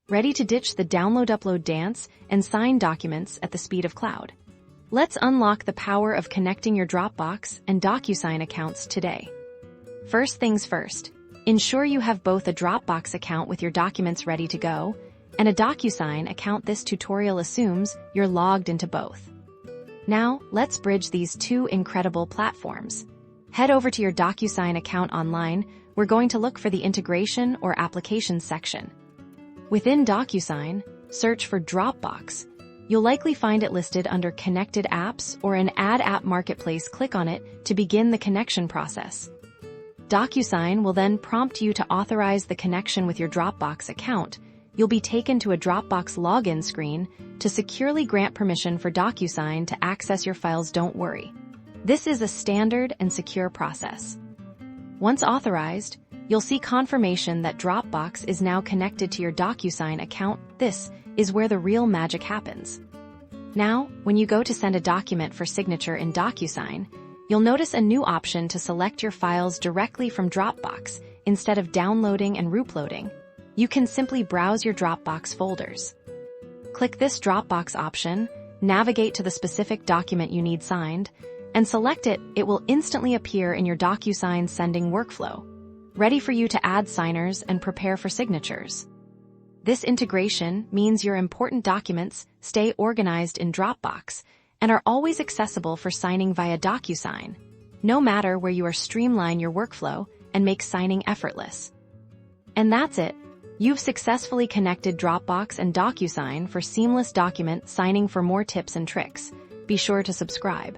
ready to ditch the download-upload dance and sign documents at the speed of cloud. Let's unlock the power of connecting your Dropbox and Docusign accounts today. First things first, ensure you have both a Dropbox account with your documents ready to go and a Docusign account. This tutorial assumes you're logged into both. Now, let's bridge these two incredible platforms. Head over to your Docusign account online. We're going to look for the Integration or Applications section. Within Docusign, search for Dropbox. You'll likely find it listed under Connected Apps or an Add App Marketplace. Click on it to begin the connection process. Docusign will then prompt you to authorize the connection with your Dropbox account. You'll be taken to a Dropbox login screen to securely grant permission for Docusign to access your files. Don't worry. This is a standard and secure process. Once authorized, you'll see confirmation that Dropbox is now connected to your Docusign account. This is where the real magic happens. Now, when you go to send a document for signature in Docusign, you'll notice a new option to select your files directly from Dropbox instead of downloading and reuploading. You can simply browse your Dropbox folders. Click this Dropbox option, navigate to the specific document you need signed, and select it. It will instantly appear in your Docusign sending workflow, ready for you to add signers and prepare for signatures. This integration means your important documents stay organized in Dropbox and are always accessible for signing via Docusign, no matter where you are. Streamline your workflow and make signing effortless. And that's it. You've successfully connected Dropbox and Docusign for seamless document signing. For more tips and tricks, be sure to subscribe.